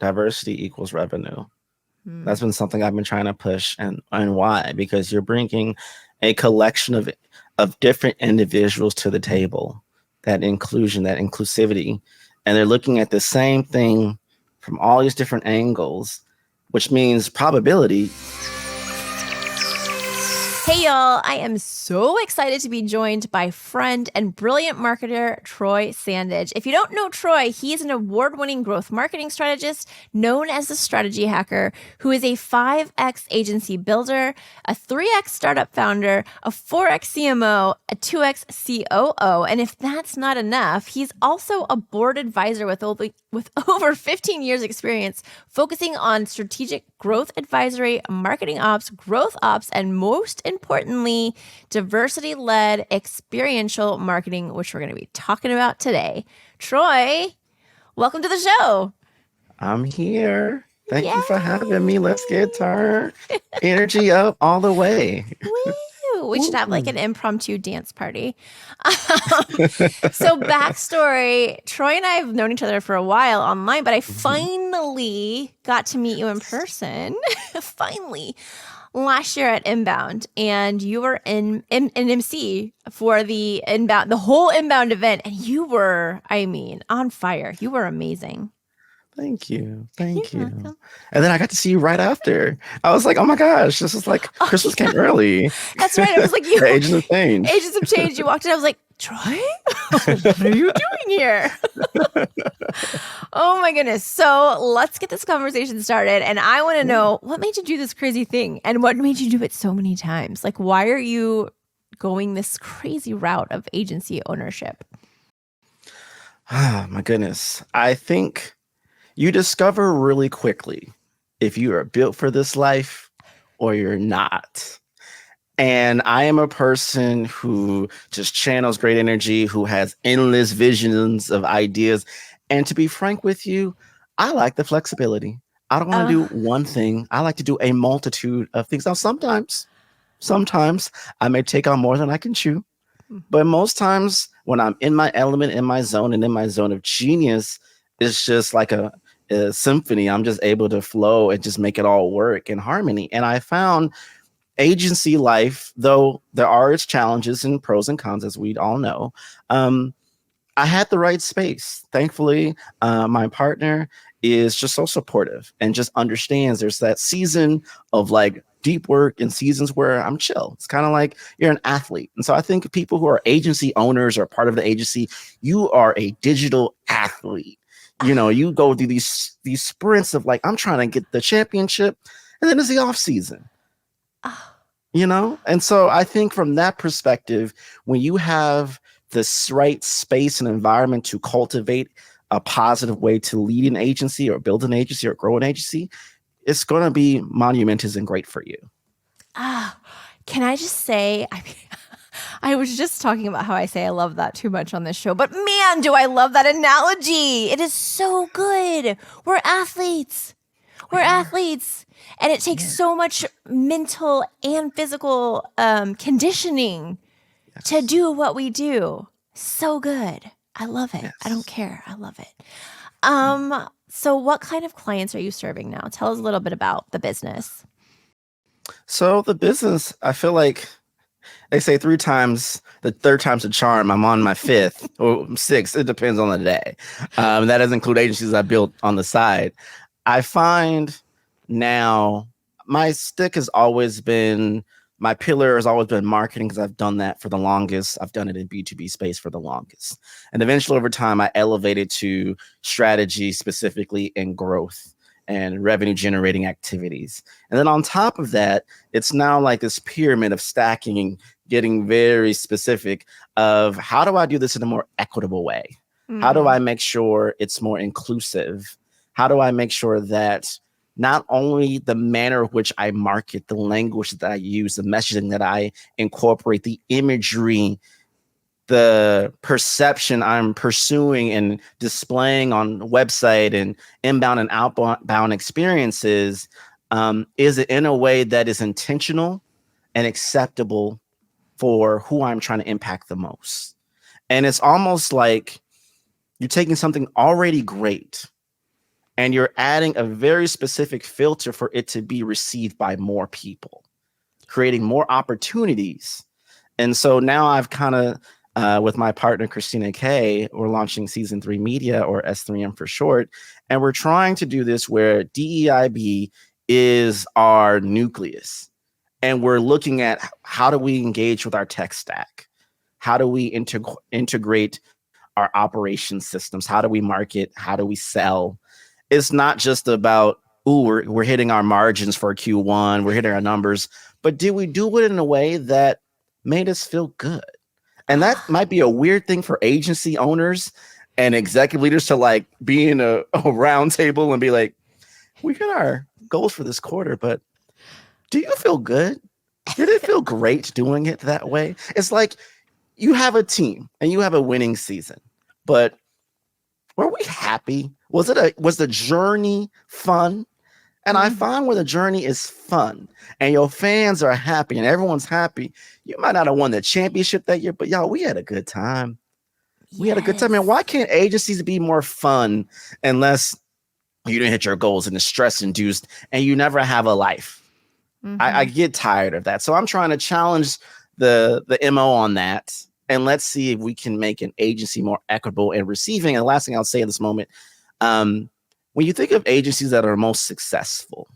diversity equals revenue. Hmm. That's been something I've been trying to push, and why? Because you're bringing a collection of different individuals to the table, that inclusion, that inclusivity, and they're looking at the same thing from all these different angles, which means probability. Hey y'all, I am so excited to be joined by friend and brilliant marketer Troy Sandidge. If you don't know Troy, he is an award-winning growth marketing strategist known as the Strategy Hacker, who is a 5X agency builder, a 3X startup founder, a 4X CMO, a 2X COO, and if that's not enough, he's also a board advisor with over 15 years experience focusing on strategic growth advisory, marketing ops, growth ops, and most importantly, diversity-led experiential marketing, which we're going to be talking about today. Troy, welcome to the show. I'm here. Thank you for Yay! having me. Let's get our energy up all the way. Woo! We should have like an impromptu dance party. So backstory, Troy and I have known each other for a while online, but I finally got to meet you in person. Finally. Last year at Inbound, and you were in MC for the whole Inbound event, and you were, I mean, on fire. You were amazing. Thank you. You're Thank you. welcome. And then I got to see you right after. I was like, oh my gosh, this is like Oh, Christmas yeah. came early. That's right. I was like, you. The Agents of Change. Agents of Change. You walked in. I was like, Troy, what are you doing here? Oh my goodness. So let's get this conversation started. And I want to know what made you do this crazy thing and what made you do it so many times? Like, why are you going this crazy route of agency ownership? Ah, my goodness. I think you discover really quickly if you are built for this life or you're not. And I am a person who just channels great energy, who has endless visions of ideas. And to be frank with you, I like the flexibility. I don't want to do one thing. I like to do a multitude of things. Now, sometimes I may take on more than I can chew. But most times when I'm in my element, in my zone, and in my zone of genius, it's just like a symphony. I'm just able to flow and just make it all work in harmony. And I found agency life, though there are its challenges and pros and cons, as we all know, I had the right space. Thankfully, my partner is just so supportive and just understands there's that season of like deep work and seasons where I'm chill. It's kind of like you're an athlete. And so I think people who are agency owners or part of the agency, you are a digital athlete. You know, you go through these sprints of like, I'm trying to get the championship, and then there's the off season. You know, and so I think from that perspective, when you have this right space and environment to cultivate a positive way to lead an agency or build an agency or grow an agency, it's going to be monumentous and great for you. Can I just say, I was just talking about how I say I love that too much on this show, but man, do I love that analogy. It is so good. We're athletes. We're athletes. And it takes so much mental and physical conditioning to do what we do. So good. I love it. I don't care. I love it. So what kind of clients are you serving now? Tell us a little bit about the business. So the business, I feel like they say 3 times, the third time's a charm. I'm on my 5th or 6th. It depends on the day. That doesn't include agencies I built on the side. I find now my stick has always been, my pillar has always been marketing because I've done that for the longest. I've done it in B2B space for the longest. And eventually over time, I elevated to strategy specifically and growth and revenue generating activities. And then on top of that, it's now like this pyramid of stacking, getting very specific of how do I do this in a more equitable way? How do I make sure it's more inclusive? How do I make sure that not only the manner in which I market, the language that I use, the messaging that I incorporate, the imagery, the perception I'm pursuing and displaying on website and inbound and outbound experiences, is it in a way that is intentional and acceptable for who I'm trying to impact the most? And it's almost like you're taking something already great and you're adding a very specific filter for it to be received by more people, creating more opportunities. And so now I've kind of, with my partner, Christina Kay, we're launching Season 3 Media, or S3M for short. And we're trying to do this where DEIB is our nucleus. And we're looking at how do we engage with our tech stack? How do we integrate our operation systems? How do we market? How do we sell? It's not just about, ooh, we're hitting our margins for Q1, we're hitting our numbers, but did we do it in a way that made us feel good? And that might be a weird thing for agency owners and executive leaders to like be in a round table and be like, we got our goals for this quarter, but do you feel good? Did it feel great doing it that way? It's like you have a team and you have a winning season, but were we happy? Was the journey fun? And I find when the journey is fun and your fans are happy and everyone's happy, you might not have won the championship that year, but y'all, we had a good time. We had a good time. And why can't agencies be more fun unless you didn't hit your goals and it's stress induced and you never have a life? I get tired of that. So I'm trying to challenge the MO on that. And let's see if we can make an agency more equitable and receiving. And the last thing I'll say in this moment, when you think of agencies that are most successful,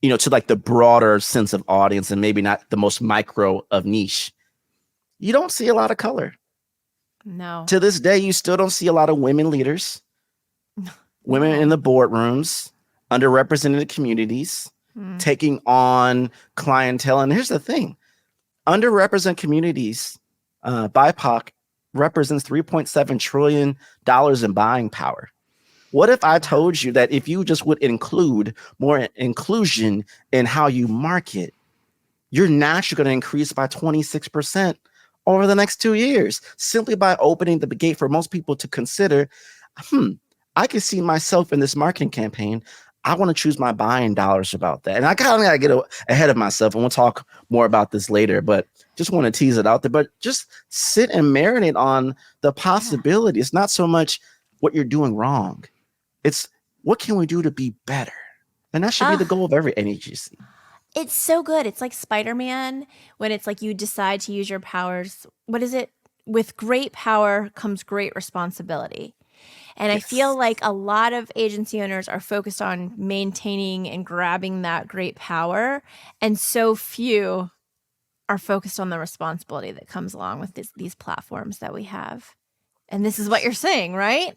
to like the broader sense of audience and maybe not the most micro of niche, you don't see a lot of color. No. To this day, you still don't see a lot of women leaders, women in the boardrooms, underrepresented communities, taking on clientele. And here's the thing, underrepresented communities, BIPOC represents $3.7 trillion in buying power. What if I told you that if you just would include more inclusion in how you market, you're naturally going to increase by 26% over the next 2 years, simply by opening the gate for most people to consider, I can see myself in this marketing campaign. I want to choose my buying dollars about that. And I kind of got to get ahead of myself, and we'll talk more about this later, but just want to tease it out there. But just sit and marinate on the possibility. It's not so much what you're doing wrong. It's what can we do to be better? And that should be the goal of every agency. It's so good. It's like Spider-Man when it's like you decide to use your powers. What is it? With great power comes great responsibility. And I feel like a lot of agency owners are focused on maintaining and grabbing that great power. And so few are focused on the responsibility that comes along with these platforms that we have. And this is what you're saying, right?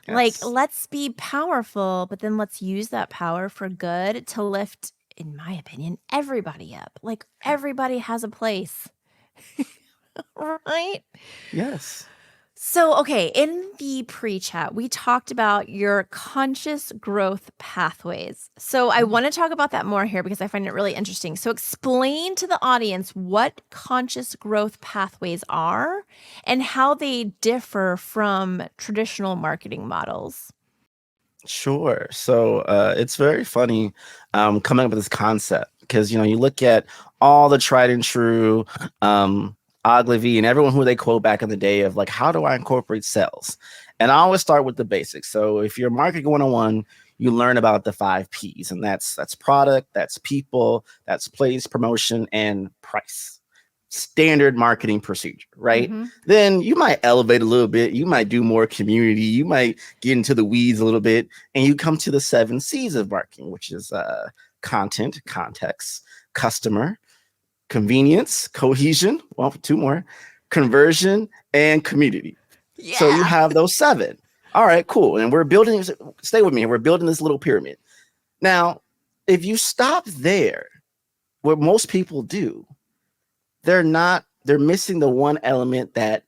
Yes. Like, let's be powerful, but then let's use that power for good to lift, in my opinion, everybody up. Like, everybody has a place. Right? Yes. So, okay, in the pre-chat, we talked about your conscious growth pathways. So I want to talk about that more here because I find it really interesting. So explain to the audience what conscious growth pathways are and how they differ from traditional marketing models. Sure. So it's very funny coming up with this concept because, you look at all the tried and true Ogilvy and everyone who they quote back in the day of like, how do I incorporate sales? And I always start with the basics. So if you're marketing 101, you learn about the 5 Ps, and that's product, that's people, that's place, promotion, and price. Standard marketing procedure, right? Then you might elevate a little bit. You might do more community. You might get into the weeds a little bit, and you come to the 7 Cs of marketing, which is content, context, customer, convenience, cohesion, 2 more, conversion, and community. Yeah. So you have those 7. All right, cool. And we're building, stay with me, we're building this little pyramid. Now, if you stop there, what most people do, they're missing the one element that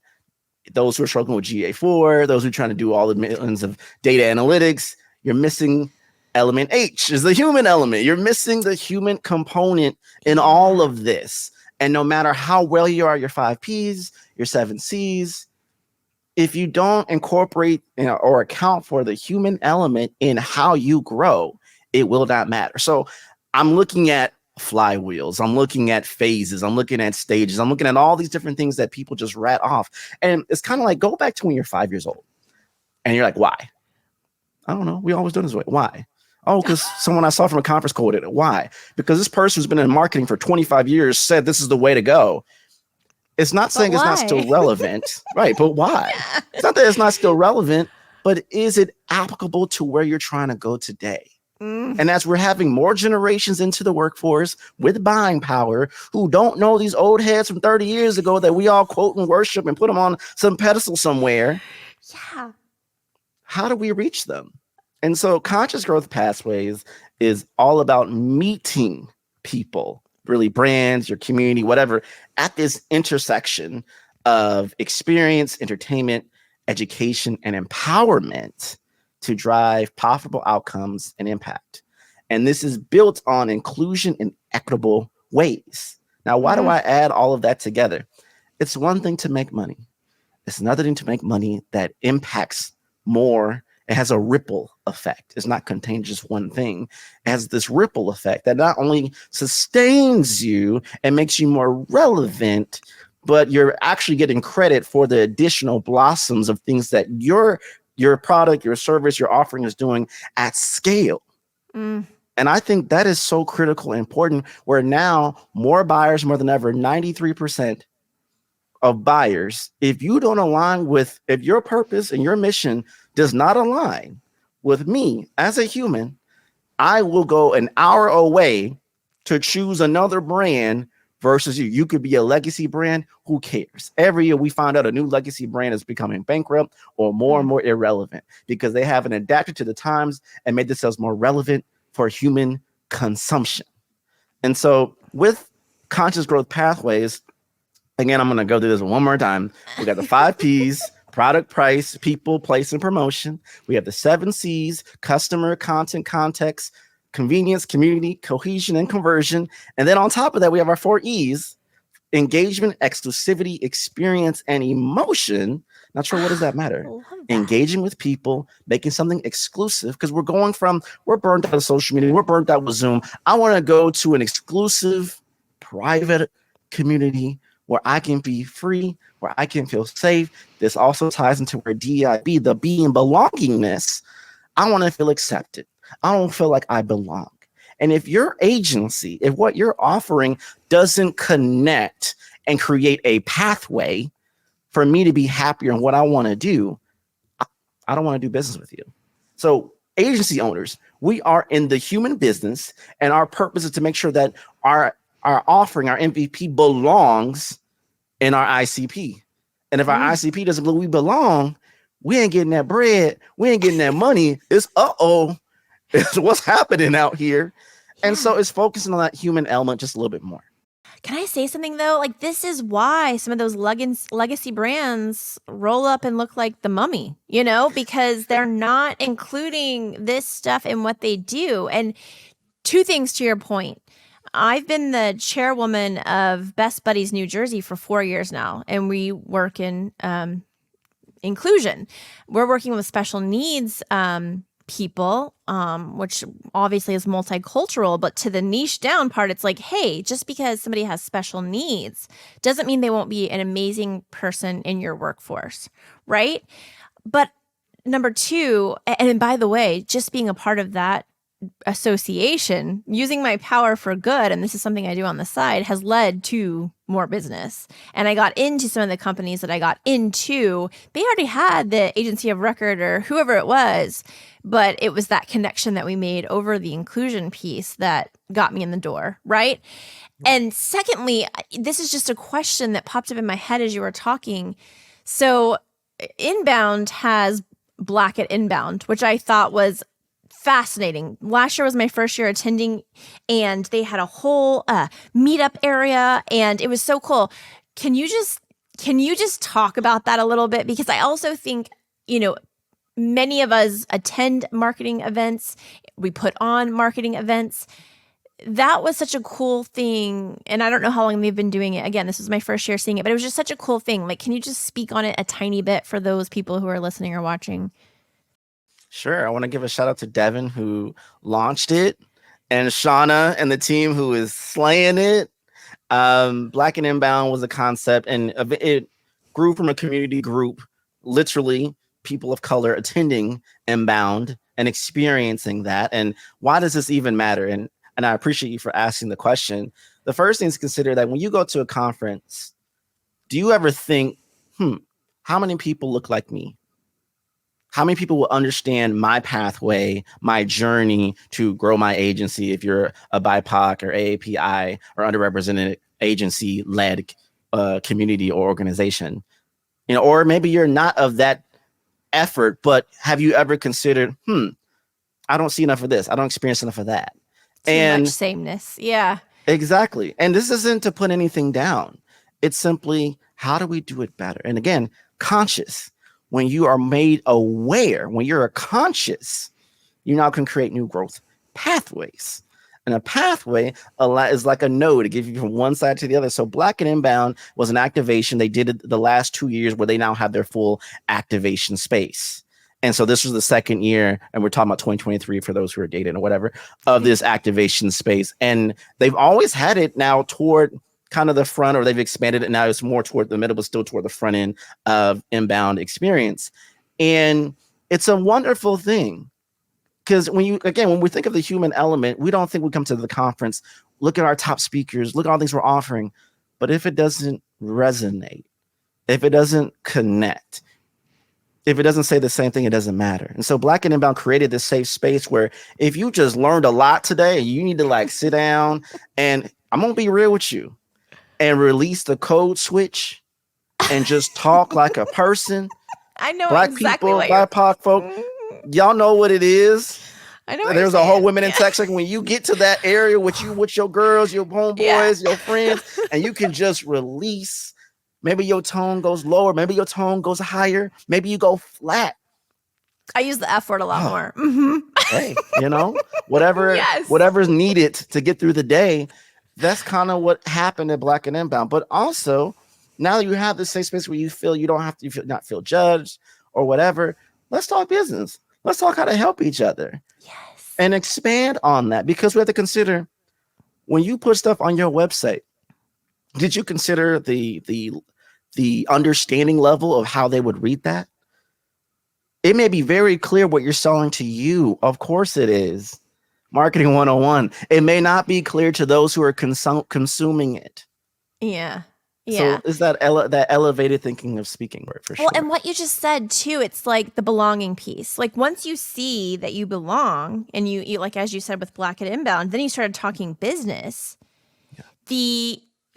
those who are struggling with GA4, those who are trying to do all the millions of data analytics, you're missing element H is the human element. You're missing the human component in all of this. And no matter how well you are, your 5 Ps, your 7 Cs, if you don't incorporate or account for the human element in how you grow, it will not matter. So I'm looking at flywheels. I'm looking at phases. I'm looking at stages. I'm looking at all these different things that people just rat off. And it's kind of like, go back to when you're 5 years old and you're like, why? I don't know. We always do it this way. Why? Oh, because someone I saw from a conference call did it. Why? Because this person who's been in marketing for 25 years said this is the way to go. It's not saying it's not still relevant, right? But why? Yeah. It's not that it's not still relevant, but is it applicable to where you're trying to go today? And as we're having more generations into the workforce with buying power who don't know these old heads from 30 years ago that we all quote and worship and put them on some pedestal somewhere. Yeah. How do we reach them? And so conscious growth pathways is all about meeting people, really brands, your community, whatever, at this intersection of experience, entertainment, education, and empowerment to drive profitable outcomes and impact. And this is built on inclusion in equitable ways. Now, why do I add all of that together? It's one thing to make money. It's another thing to make money that impacts more. It has a ripple effect. It's not contained just one thing. It has this ripple effect that not only sustains you and makes you more relevant, but you're actually getting credit for the additional blossoms of things that your product, your service, your offering is doing at scale. And I think that is so critical and important, where now more buyers, more than ever, 93% of buyers, if you don't align with, if your purpose and your mission does not align with me as a human, I will go an hour away to choose another brand versus you. You could be a legacy brand. Who cares? Every year we find out a new legacy brand is becoming bankrupt or more and more irrelevant because they haven't adapted to the times and made themselves more relevant for human consumption. And so with conscious growth pathways, again, I'm going to go through this one more time. We got the 5 Ps, product, price, people, place, and promotion. We have the 7 Cs, customer, content, context, convenience, community, cohesion, and conversion. And then on top of that, we have our 4 Es, engagement, exclusivity, experience, and emotion. Not sure, what does that matter? Engaging with people, making something exclusive, because we're burnt out of social media, we're burnt out with Zoom. I want to go to an exclusive, private community where I can be free, where I can feel safe. This also ties into where DEIB, the being belongingness. I want to feel accepted. I don't feel like I belong. And if your agency, if what you're offering doesn't connect and create a pathway for me to be happier in what I want to do, I don't want to do business with you. So agency owners, we are in the human business, and our purpose is to make sure that our offering, our MVP, belongs in our ICP. And if our ICP doesn't believe we belong, we ain't getting that bread. We ain't getting that money. It's it's what's happening out here. And so it's focusing on that human element just a little bit more. Can I say something though? Like, this is why some of those legacy brands roll up and look like the mummy, because they're not including this stuff in what they do. And 2 things to your point. I've been the chairwoman of Best Buddies New Jersey for 4 years now, and we work in inclusion. We're working with special needs people, which obviously is multicultural, but to the niche down part, it's like, hey, just because somebody has special needs doesn't mean they won't be an amazing person in your workforce, right? But number 2, and by the way, just being a part of that association, using my power for good, and this is something I do on the side, has led to more business. And I got into some of the companies that I got into, they already had the agency of record or whoever it was, but it was that connection that we made over the inclusion piece that got me in the door, right? And secondly, this is just a question that popped up in my head as you were talking. So Inbound has Black at Inbound, which I thought was fascinating. Last year was my first year attending, and they had a whole meetup area, and it was so cool. Can you just talk about that a little bit? Because I also think, many of us attend marketing events. We put on marketing events. That was such a cool thing. And I don't know how long they've been doing it. Again, this was my first year seeing it, but it was just such a cool thing. Like, can you just speak on it a tiny bit for those people who are listening or watching? Sure. I want to give a shout out to Devin, who launched it, and Shauna and the team who is slaying it. Black and Inbound was a concept, and it grew from a community group, literally people of color attending Inbound and experiencing that. And why does this even matter? And I appreciate you for asking the question. The first thing is consider that when you go to a conference, do you ever think, how many people look like me? How many people will understand my pathway, my journey to grow my agency if you're a BIPOC or AAPI or underrepresented agency-led community or organization? Or maybe you're not of that effort, but have you ever considered, I don't see enough of this. I don't experience enough of that. Too much sameness. Yeah. Exactly. And this isn't to put anything down. It's simply, how do we do it better? And again, conscious. When you are made aware, when you're conscious, you now can create new growth pathways. And a pathway is like a node to give you from one side to the other. So Black and Inbound was an activation they did it the last 2 years where they now have their full activation space. And so this was the second year, and we're talking about 2023 for those who are dating or whatever, of this activation space. And they've always had it now toward kind of the front, or they've expanded it. Now it's more toward the middle, but still toward the front end of Inbound experience. And it's a wonderful thing. Because when we think of the human element, we don't think we come to the conference, look at our top speakers, look at all things we're offering. But if it doesn't resonate, if it doesn't connect, if it doesn't say the same thing, it doesn't matter. And so Black and Inbound created this safe space where if you just learned a lot today, you need to like sit down, and I'm going to be real with you, and release the code switch and just talk like a person. I know Black exactly people, BIPOC folk, y'all know what it is. I know. There's a whole women in tech. Like when you get to that area with your girls, your homeboys, your friends, and you can just release. Maybe your tone goes lower. Maybe your tone goes higher. Maybe you go flat. I use the F word a lot more. Hey, whatever's needed to get through the day. That's kind of what happened at Black and Inbound. But also, now you have this safe space where you feel you don't have to not feel judged or whatever. Let's talk business. Let's talk how to help each other. Yes. And expand on that, because we have to consider when you put stuff on your website, did you consider the understanding level of how they would read that? It may be very clear what you're selling to you. Of course it is. Marketing 101. It may not be clear to those who are consuming it. Yeah. So is that elevated thinking of speaking word for sure. Well, and what you just said too, it's like the belonging piece. Like once you see that you belong, and you like, as you said with Black and Inbound, then you started talking business. Yeah.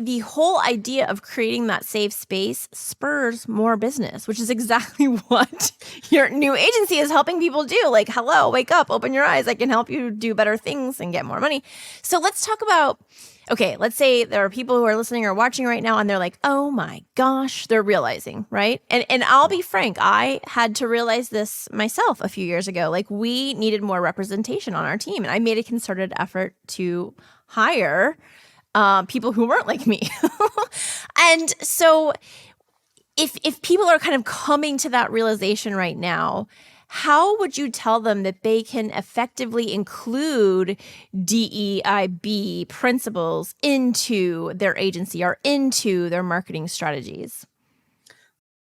The whole idea of creating that safe space spurs more business, which is exactly what your new agency is helping people do. Like, hello, wake up, open your eyes. I can help you do better things and get more money. So let's talk about, okay, let's say there are people who are listening or watching right now and they're like, oh my gosh, they're realizing, right? And I'll be frank, I had to realize this myself a few years ago. Like we needed more representation on our team. And I made a concerted effort to hire people who weren't like me. And so if people are kind of coming to that realization right now, how would you tell them that they can effectively include DEIB principles into their agency or into their marketing strategies?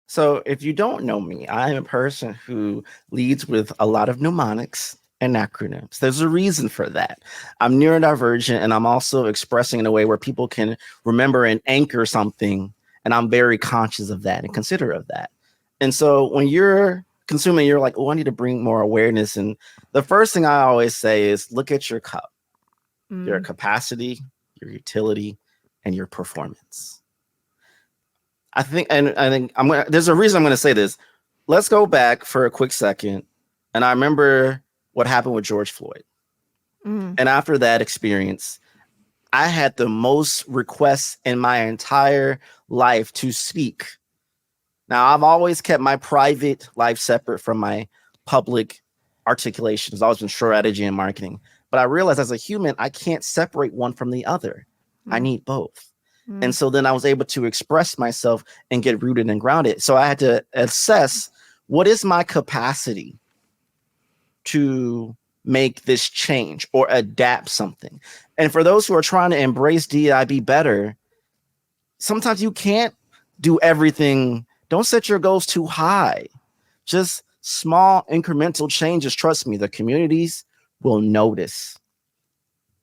So if you don't know me, I'm a person who leads with a lot of mnemonics and acronyms. There's a reason for that. I'm neurodivergent, and I'm also expressing in a way where people can remember and anchor something. And I'm very conscious of that and considerate of that. And so when you're consuming, you're like, oh, I need to bring more awareness. And the first thing I always say is look at your cup, your capacity, your utility, and your performance. I think there's a reason I'm going to say this. Let's go back for a quick second. And I remember what happened with George Floyd. And after that experience, I had the most requests in my entire life to speak. Now, I've always kept my private life separate from my public articulation. It's always been strategy and marketing. But I realized as a human, I can't separate one from the other. I need both. And so then I was able to express myself and get rooted and grounded. So I had to assess, what is my capacity to make this change or adapt something? And for those who are trying to embrace DEIB better, sometimes you can't do everything. Don't set your goals too high. Just small incremental changes, trust me, the communities will notice.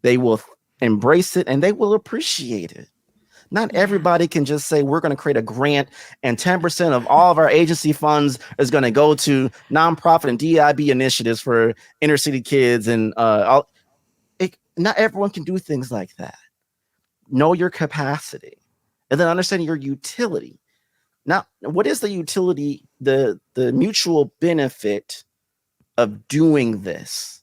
They will embrace it and they will appreciate it. Not everybody can just say we're going to create a grant and 10% of all of our agency funds is going to go to nonprofit and DEIB initiatives for inner city kids. And not everyone can do things like that. Know your capacity and then understand your utility. Now, what is the utility, the mutual benefit of doing this?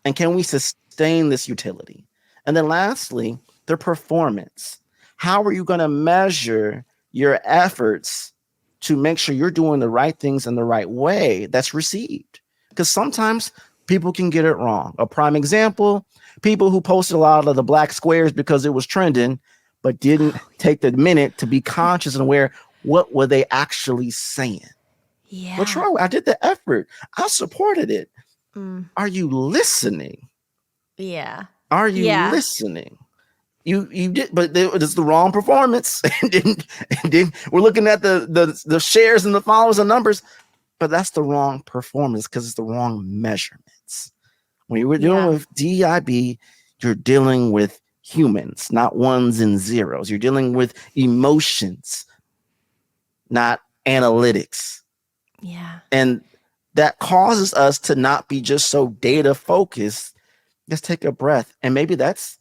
And can we sustain this utility? And then lastly, the performance. How are you going to measure your efforts to make sure you're doing the right things in the right way that's received? Because sometimes people can get it wrong. A prime example, people who posted a lot of the black squares because it was trending, but didn't take the minute to be conscious and aware, what were they actually saying? Yeah. What's wrong? I did the effort. I supported it. Are you listening? Yeah. Are you listening? You did, but it's the wrong performance. and then we're looking at the shares and the followers and numbers, but that's the wrong performance because it's the wrong measurements. When you were dealing with DEIB, you're dealing with humans, not ones and zeros. You're dealing with emotions, not analytics. Yeah. And that causes us to not be just so data focused. Just take a breath. And maybe that's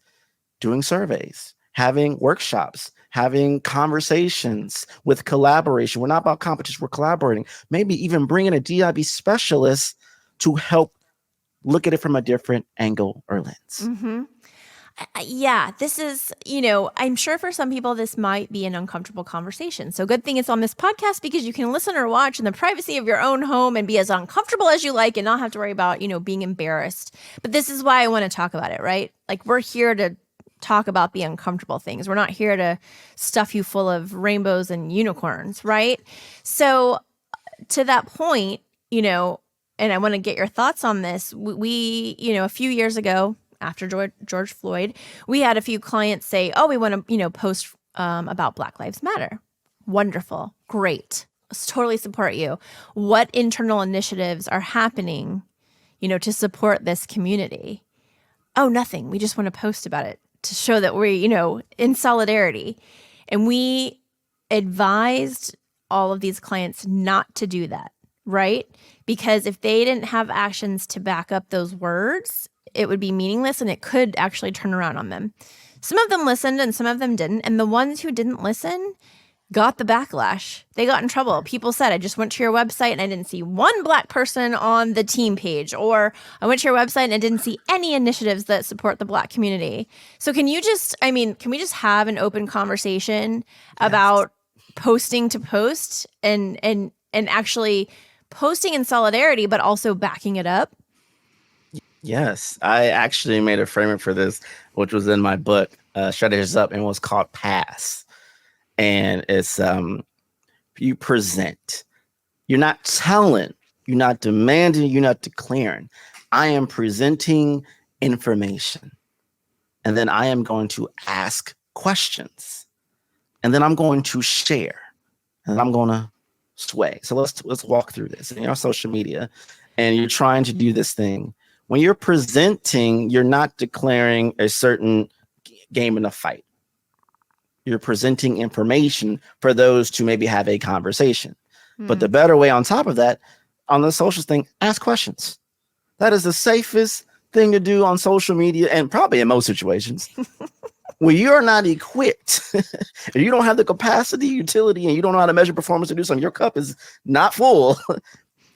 doing surveys, having workshops, having conversations with collaboration. We're not about competition, we're collaborating. Maybe even bringing a DEIB specialist to help look at it from a different angle or lens. Mm-hmm. Yeah, this is, I'm sure for some people this might be an uncomfortable conversation. So good thing it's on this podcast because you can listen or watch in the privacy of your own home and be as uncomfortable as you like and not have to worry about, being embarrassed. But this is why I want to talk about it, right? Like we're here to talk about the uncomfortable things. We're not here to stuff you full of rainbows and unicorns, right? So to that point, and I want to get your thoughts on this. We a few years ago, after George Floyd, we had a few clients say, "Oh, we want to, post about Black Lives Matter." Wonderful, great, totally support you. What internal initiatives are happening, to support this community? Oh, nothing. We just want to post about it to show that we're, in solidarity. And we advised all of these clients not to do that, right? Because if they didn't have actions to back up those words, it would be meaningless and it could actually turn around on them. Some of them listened and some of them didn't. And the ones who didn't listen got the backlash. They got in trouble. People said, I just went to your website and I didn't see one Black person on the team page, or I went to your website and I didn't see any initiatives that support the Black community. So can we just have an open conversation about posting to post and actually posting in solidarity, but also backing it up? Yes, I actually made a framework for this, which was in my book, Strategies Up, and it was called PASS. And it's you present. You're not telling, you're not demanding, you're not declaring. I am presenting information. And then I am going to ask questions. And then I'm going to share. And I'm going to sway. So let's walk through this. In your social media, and you're trying to do this thing. When you're presenting, you're not declaring a certain game in a fight. You're presenting information for those to maybe have a conversation. But the better way on top of that, on the social thing, ask questions. That is the safest thing to do on social media, and probably in most situations. When you're not equipped, if you don't have the capacity, utility, and you don't know how to measure performance to do something, your cup is not full.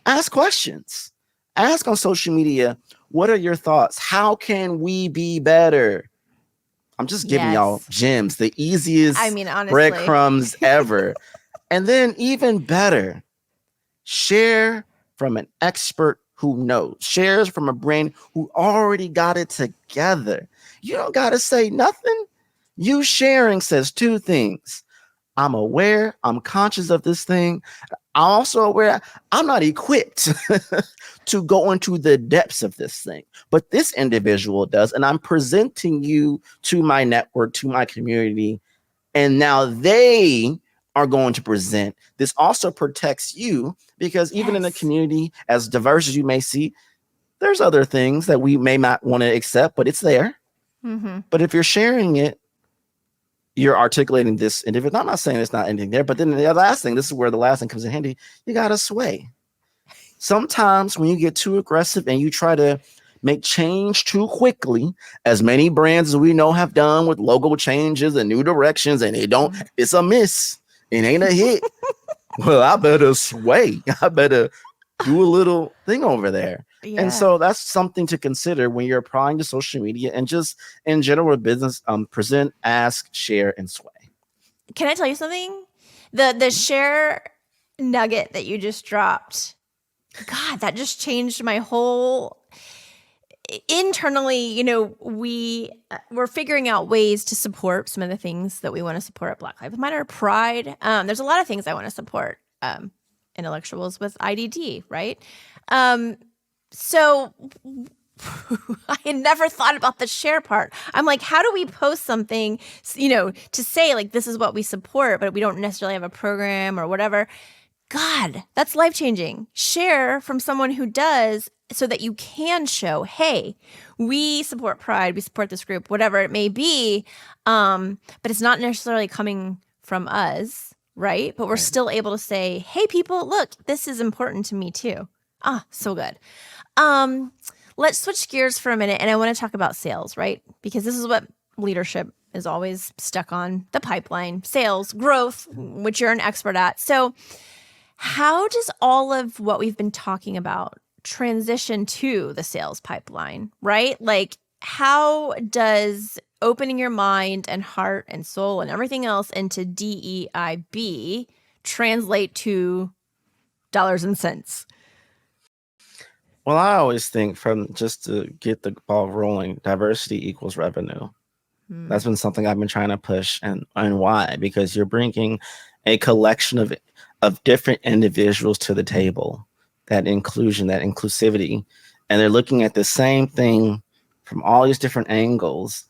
Ask questions. Ask on social media, what are your thoughts? How can we be better? I'm just giving y'all gems, the easiest breadcrumbs ever. And then even better, share from an expert who knows, shares from a brain who already got it together. You don't got to say nothing. You sharing says two things. I'm aware, I'm conscious of this thing. I'm also aware I'm not equipped to go into the depths of this thing, but this individual does. And I'm presenting you to my network, to my community. And now they are going to present. This also protects you because even in a community as diverse as you may see, there's other things that we may not want to accept, but it's there. Mm-hmm. But if you're sharing it, you're articulating this individual. I'm not saying there's not anything there, but then the last thing, this is where the last thing comes in handy. You got to sway. Sometimes when you get too aggressive and you try to make change too quickly, as many brands as we know have done with logo changes and new directions, and it's a miss. It ain't a hit. Well, I better sway. I better do a little thing over there. Yeah. And so that's something to consider when you're applying to social media and just in general business, present, ask, share, and sway. Can I tell you something? The share nugget that you just dropped, God, that just changed my whole internally. We're figuring out ways to support some of the things that we want to support at Black Lives Matter, Pride. There's a lot of things I want to support. Intellectuals with IDD, right? So I had never thought about the share part. I'm like, how do we post something, to say like, this is what we support, but we don't necessarily have a program or whatever. God, that's life-changing. Share from someone who does so that you can show, hey, we support Pride, we support this group, whatever it may be. But it's not necessarily coming from us, right? But we're still able to say, hey, people, look, this is important to me too. So good. Let's switch gears for a minute, and I want to talk about sales, right? Because this is what leadership is always stuck on, the pipeline, sales, growth, which you're an expert at. So how does all of what we've been talking about transition to the sales pipeline, right? Like, how does opening your mind and heart and soul and everything else into DEIB translate to dollars and cents? Well, I always think from just to get the ball rolling, diversity equals revenue. That's been something I've been trying to push. And why? Because you're bringing a collection of different individuals to the table, that inclusion, that inclusivity, and they're looking at the same thing from all these different angles,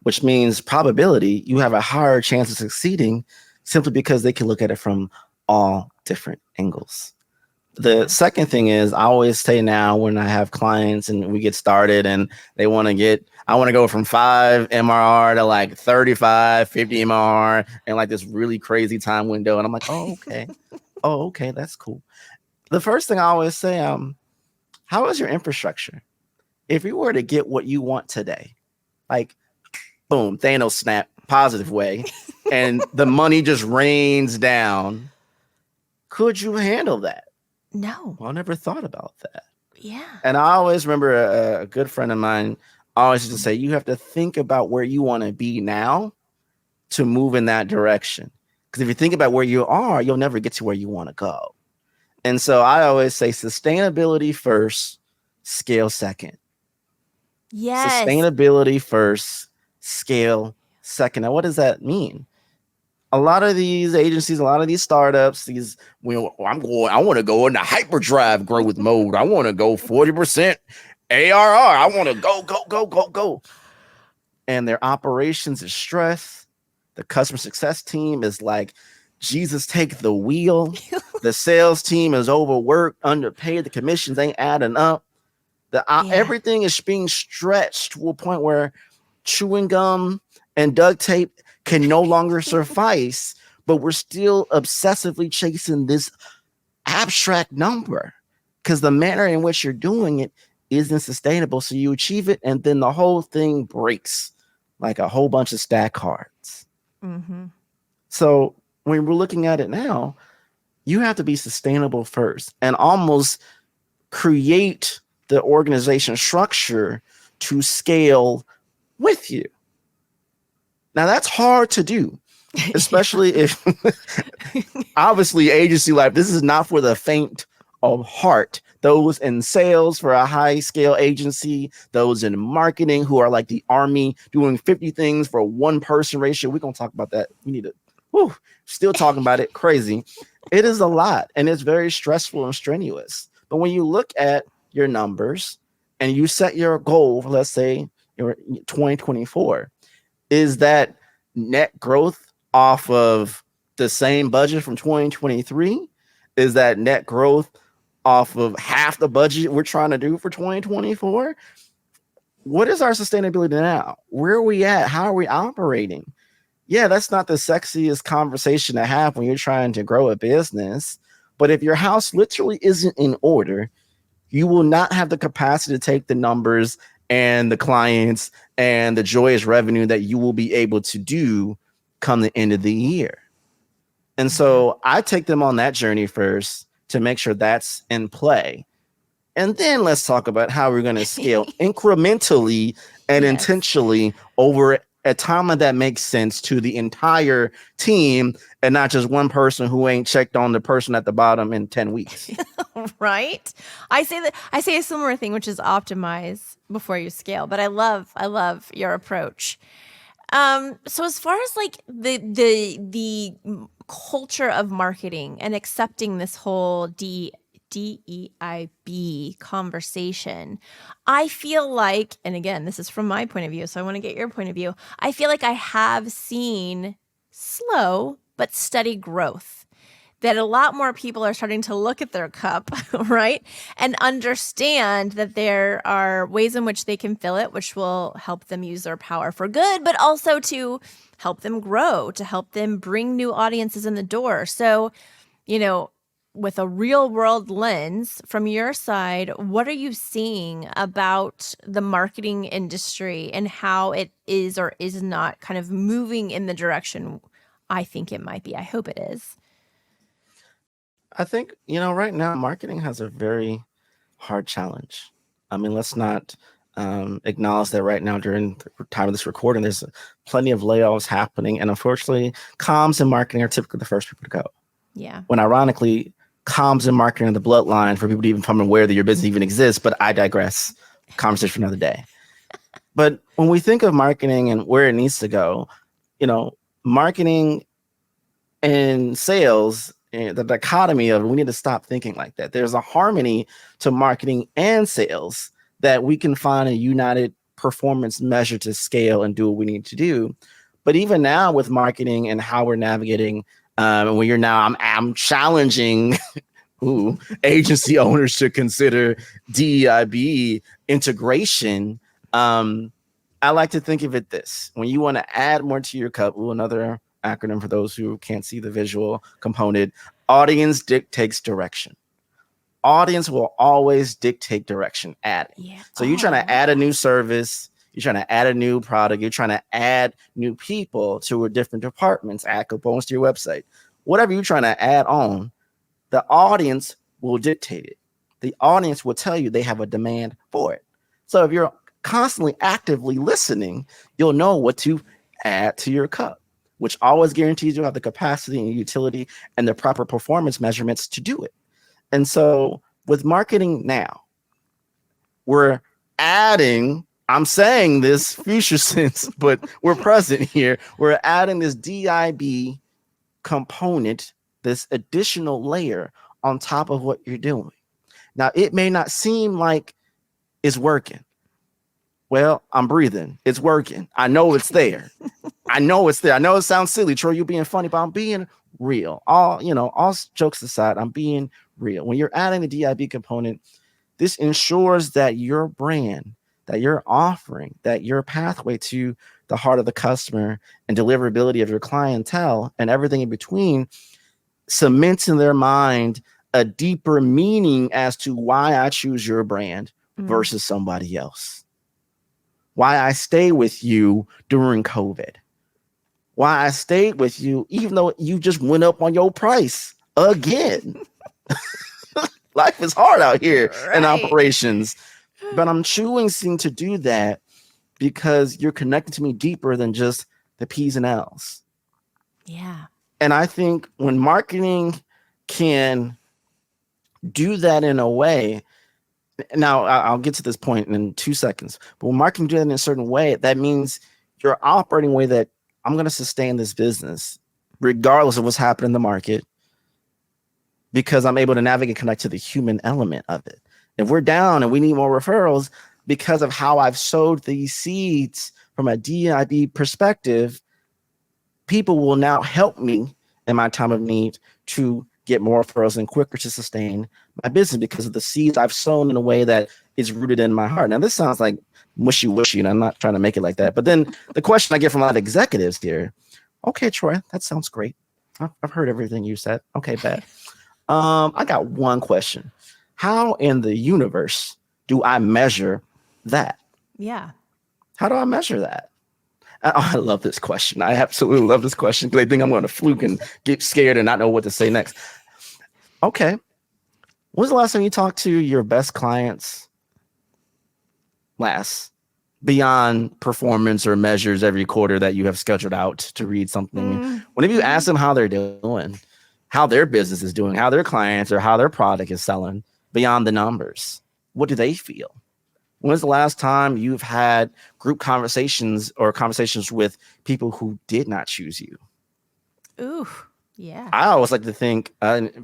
which means probability, you have a higher chance of succeeding simply because they can look at it from all different angles. The second thing is, I always say now when I have clients and we get started and I want to go from 5 MRR to like 35, 50 MRR and like this really crazy time window. And I'm like, oh, okay. Oh, okay. That's cool. The first thing I always say, how is your infrastructure? If you were to get what you want today, like boom, Thanos snap, positive way, and the money just rains down, could you handle that? No. Well, I never thought about that. Yeah. And I always remember a good friend of mine always used to say, you have to think about where you want to be now to move in that direction. Because if you think about where you are, you'll never get to where you want to go. And so I always say sustainability first, scale second. Yes. Sustainability first, scale second. Now, what does that mean? A lot of these agencies, a lot of these startups, I want to go into hyperdrive growth mode. I want to go 40% ARR. I want to go. And their operations is stress. The customer success team is like, Jesus, take the wheel. The sales team is overworked, underpaid. The commissions ain't adding up. Everything is being stretched to a point where chewing gum and duct tape can no longer suffice, but we're still obsessively chasing this abstract number because the manner in which you're doing it isn't sustainable. So you achieve it, and then the whole thing breaks like a whole bunch of stack cards. Mm-hmm. So when we're looking at it now, you have to be sustainable first and almost create the organization structure to scale with you. Now that's hard to do, especially if obviously agency life, this is not for the faint of heart. Those in sales for a high scale agency, those in marketing who are like the army doing 50 things for a 1-person ratio. We're going to talk about that. We need to, still talking about it. Crazy. It is a lot and it's very stressful and strenuous. But when you look at your numbers and you set your goal for, let's say, your 2024, is that net growth off of the same budget from 2023? Is that net growth off of half the budget we're trying to do for 2024? What is our sustainability now? Where are we at? How are we operating? Yeah, that's not the sexiest conversation to have when you're trying to grow a business. But if your house literally isn't in order, you will not have the capacity to take the numbers and the clients and the joyous revenue that you will be able to do come the end of the year. And so I take them on that journey first to make sure that's in play. And then let's talk about how we're going to scale incrementally and intentionally over a timeline that makes sense to the entire team and not just one person who ain't checked on the person at the bottom in 10 weeks. Right? I say a similar thing, which is optimize before you scale. But I love your approach. So as far as like the culture of marketing and accepting this whole DEIB conversation, I feel like, and again, this is from my point of view, so I want to get your point of view. I feel like I have seen slow but steady growth. That a lot more people are starting to look at their cup, right? And understand that there are ways in which they can fill it, which will help them use their power for good, but also to help them grow, to help them bring new audiences in the door. So, with a real world lens from your side, what are you seeing about the marketing industry and how it is or is not kind of moving in the direction I think it might be? I hope it is. I think, right now, marketing has a very hard challenge. I mean, let's not acknowledge that right now during the time of this recording, there's plenty of layoffs happening. And unfortunately, comms and marketing are typically the first people to go. Yeah. When ironically, comms and marketing are the bloodline for people to even become aware that your business even exists. But I digress. Conversation for another day. But when we think of marketing and where it needs to go, marketing and sales, the dichotomy of we need to stop thinking like that. There's a harmony to marketing and sales that we can find a united performance measure to scale and do what we need to do. But even now with marketing and how we're navigating, when you're now, I'm challenging agency owners to consider DEIB integration. I like to think of it this: when you want to add more to your cup, another acronym for those who can't see the visual component, audience dictates direction. Audience will always dictate direction. Add it. Yeah. So you're trying to add a new service, you're trying to add a new product, you're trying to add new people to different departments, add components to your website. Whatever you're trying to add on, the audience will dictate it. The audience will tell you they have a demand for it. So if you're constantly actively listening, you'll know what to add to your cup, which always guarantees you have the capacity and utility and the proper performance measurements to do it. And so with marketing now, we're adding, I'm saying this future sense, but we're present here. We're adding this DEIB component, this additional layer on top of what you're doing. Now, it may not seem like it's working. Well, I'm breathing. It's working. I know it's there. I know it's there. I know it sounds silly, Troy, you're being funny, but I'm being real. All jokes aside, I'm being real. When you're adding the DEIB component, this ensures that your brand, that your offering, that your pathway to the heart of the customer and deliverability of your clientele and everything in between cements in their mind a deeper meaning as to why I choose your brand versus somebody else. Why I stay with you during COVID. Why I stayed with you, even though you just went up on your price again. Life is hard out here in operations, but I'm choosing to do that because you're connected to me deeper than just the P's and L's. Yeah. And I think when marketing can do that in a way, now I'll get to this point in 2 seconds, but when marketing do that in a certain way, that means you're operating a way that I'm going to sustain this business regardless of what's happening in the market, because I'm able to navigate and connect to the human element of it. If we're down and we need more referrals because of how I've sowed these seeds from a DEIB perspective, people will now help me in my time of need to get more referrals and quicker to sustain my business because of the seeds I've sown in a way that is rooted in my heart. Now, this sounds like mushy-wishy, and I'm not trying to make it like that. But then the question I get from a lot of executives here, okay, Troy, that sounds great. I've heard everything you said. Okay, bet. I got one question. How in the universe do I measure that? Yeah. How do I measure that? Oh, I love this question. I absolutely love this question because they think I'm going to fluke and get scared and not know what to say next. Okay. When's the last time you talked to your best clients last? Beyond performance or measures every quarter that you have scheduled out to read something. Whenever you ask them how they're doing, how their business is doing, how their clients or how their product is selling beyond the numbers, what do they feel? When's the last time you've had group conversations or conversations with people who did not choose you? Ooh, yeah. I always like to think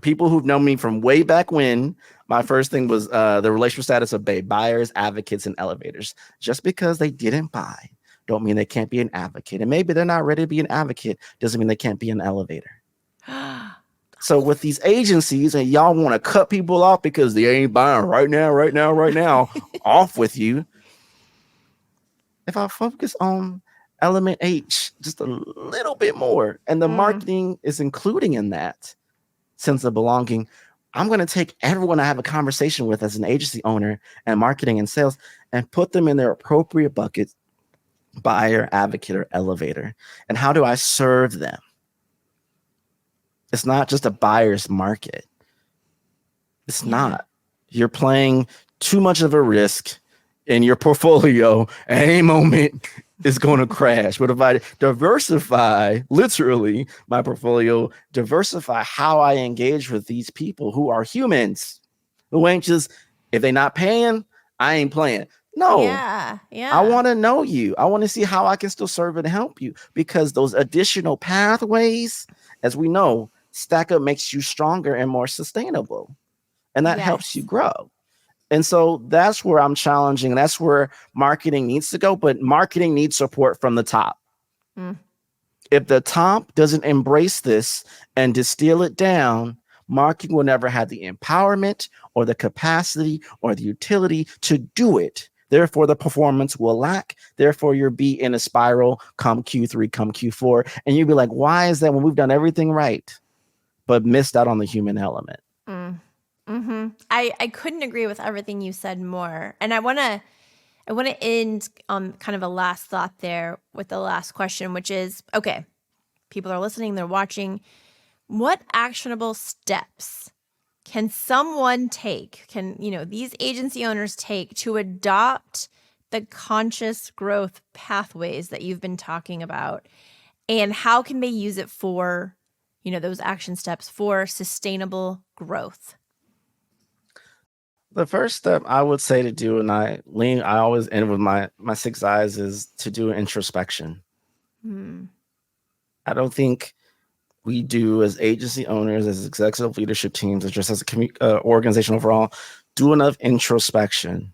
people who've known me from way back when, my first thing was the relational status of buyers, advocates, and elevators. Just because they didn't buy don't mean they can't be an advocate. And maybe they're not ready to be an advocate doesn't mean they can't be an elevator. So with these agencies and y'all want to cut people off because they ain't buying right now, off with you. If I focus on element H just a little bit more, and the marketing is including in that sense of belonging, I'm going to take everyone I have a conversation with as an agency owner and marketing and sales and put them in their appropriate bucket, buyer, advocate, or elevator. And how do I serve them? It's not just a buyer's market. It's not. You're playing too much of a risk in your portfolio at any moment is going to crash. But if I diversify, literally, my portfolio, diversify how I engage with these people who are humans, who ain't just, if they're not paying, I ain't playing. No. Yeah. I want to know you. I want to see how I can still serve and help you, because those additional pathways, as we know, stack up makes you stronger and more sustainable. And that helps you grow. And so that's where I'm challenging. That's where marketing needs to go. But marketing needs support from the top. If the top doesn't embrace this and distill it down, marketing will never have the empowerment or the capacity or the utility to do it. Therefore, the performance will lack. Therefore, you'll be in a spiral come Q3, come Q4. And you'll be like, why is that when we've done everything right, but missed out on the human element? I couldn't agree with everything you said more. And I want to end on kind of a last thought there with the last question, which is, okay, people are listening, they're watching. What actionable steps can someone take, can, these agency owners take to adopt the conscious growth pathways that you've been talking about? And how can they use it for, those action steps for sustainable growth? The first step I would say to do, and I always end with my 6 eyes, is to do introspection. I don't think we do, as agency owners, as executive leadership teams, or just as a organization overall, do enough introspection.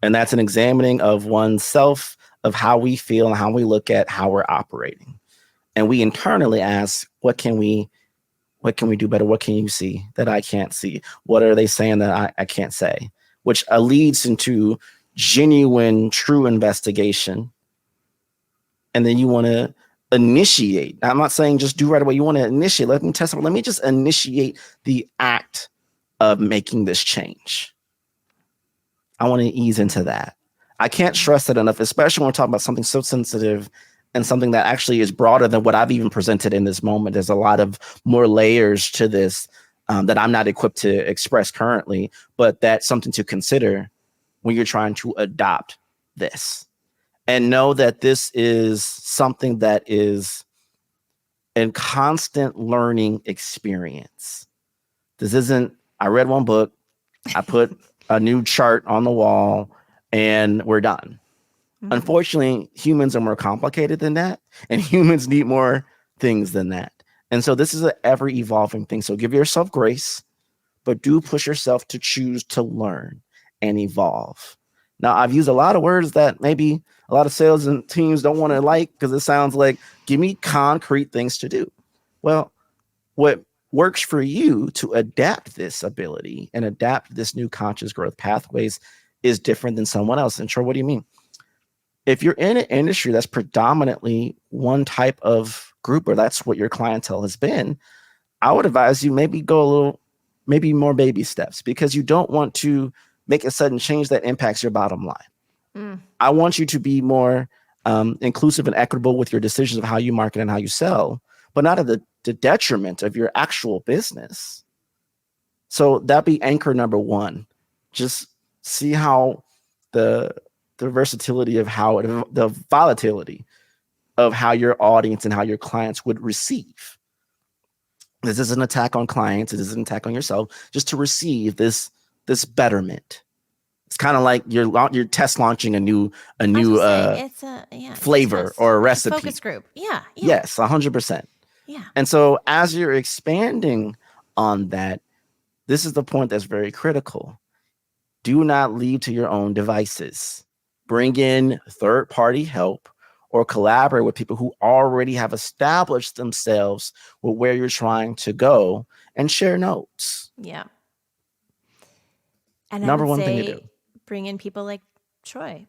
And that's an examining of oneself, of how we feel and how we look at how we're operating. And we internally ask, what can we do better? What can you see that I can't see? What are they saying that I can't say? Which leads into genuine, true investigation. And then you want to initiate. I'm not saying just do right away. You want to initiate. Let me test it. Let me just initiate the act of making this change. I want to ease into that. I can't stress that enough, especially when we're talking about something so sensitive and something that actually is broader than what I've even presented in this moment. There's a lot of more layers to this that I'm not equipped to express currently, but that's something to consider when you're trying to adopt this. And know that this is something that is a constant learning experience. This isn't, I read one book, I put a new chart on the wall, and we're done. Unfortunately, humans are more complicated than that, and humans need more things than that. And so this is an ever-evolving thing. So give yourself grace, but do push yourself to choose to learn and evolve. Now, I've used a lot of words that maybe a lot of sales and teams don't want to like, because it sounds like, give me concrete things to do. Well, what works for you to adapt this ability and adapt this new conscious growth pathways is different than someone else. And Troy, what do you mean? If you're in an industry that's predominantly one type of group, or that's what your clientele has been, I would advise you maybe go a little, maybe more baby steps, because you don't want to make a sudden change that impacts your bottom line. I want you to be more inclusive and equitable with your decisions of how you market and how you sell, but not at the detriment of your actual business. So that'd be anchor number one. Just see how the versatility of the volatility of how your audience and how your clients would receive. This is an attack on clients. It is an attack on yourself, just to receive this betterment. It's kind of like you're test launching a new it's flavor or a recipe. Focus group. Yeah. Yes, 100%. Yeah. And so as you're expanding on that, this is the point that's very critical. Do not leave to your own devices. Bring in third-party help or collaborate with people who already have established themselves with where you're trying to go, and share notes. Yeah. And number one thing to do. Bring in people like Troy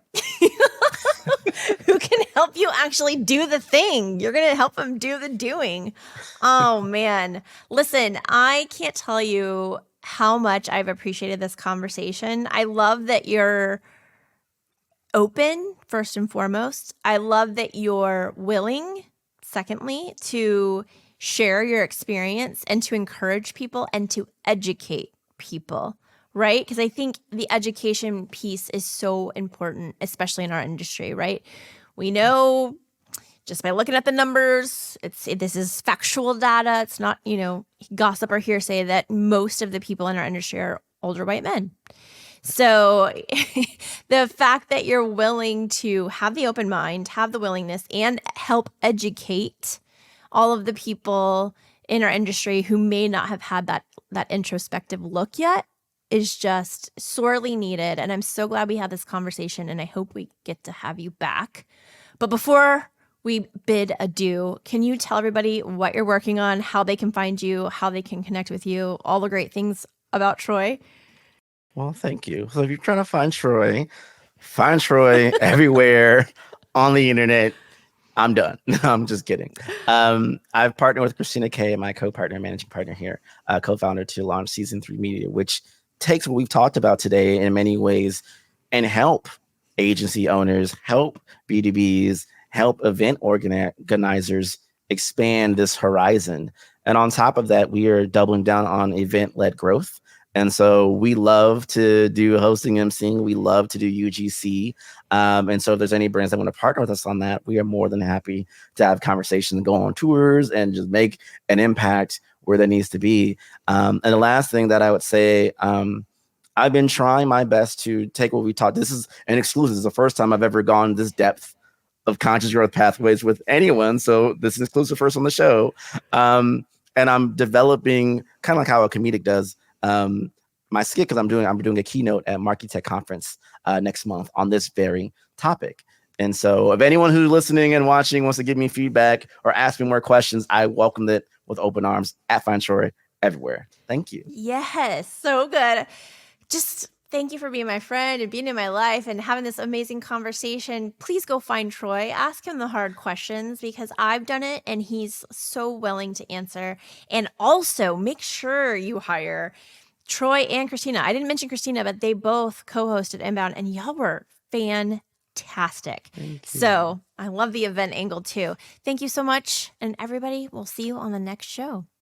who can help you actually do the thing. You're going to help them do the doing. Oh, man. Listen, I can't tell you how much I've appreciated this conversation. I love that you're open, first and foremost. I love that you're willing, secondly, to share your experience and to encourage people and to educate people, right? Because I think the education piece is so important, especially in our industry, right? We know just by looking at the numbers, this is factual data. It's not, gossip or hearsay that most of the people in our industry are older white men. So the fact that you're willing to have the open mind, have the willingness, and help educate all of the people in our industry who may not have had that introspective look yet is just sorely needed. And I'm so glad we had this conversation, and I hope we get to have you back. But before we bid adieu, can you tell everybody what you're working on, how they can find you, how they can connect with you, all the great things about Troy? Well, thank you. So if you're trying to find Troy everywhere on the internet. I'm done. I'm just kidding. I've partnered with Christina Kay, my co-partner, managing partner here, co-founder, to launch Season 3 Media, which takes what we've talked about today in many ways and help agency owners, help B2Bs, help event organizers expand this horizon. And on top of that, we are doubling down on event-led growth. And so we love to do hosting, emceeing. We love to do UGC. And so if there's any brands that want to partner with us on that, we are more than happy to have conversations and go on tours and just make an impact where there needs to be. And the last thing that I would say, I've been trying my best to take what we taught. This is an exclusive. This is the first time I've ever gone this depth of conscious growth pathways with anyone. So this is exclusive first on the show. And I'm developing, kind of like how a comedic does, my skit, because I'm doing a keynote at Marquee Tech Conference next month on this very topic. And so if anyone who's listening and watching wants to give me feedback or ask me more questions, I welcome it with open arms at Find Troy everywhere. Thank you. Yes, so good. Just thank you for being my friend and being in my life and having this amazing conversation. Please go find Troy. Ask him the hard questions, because I've done it and he's so willing to answer. And also make sure you hire Troy and Christina. I didn't mention Christina, but they both co-hosted Inbound, and y'all were fantastic. So I love the event angle too. Thank you so much. And everybody, we'll see you on the next show.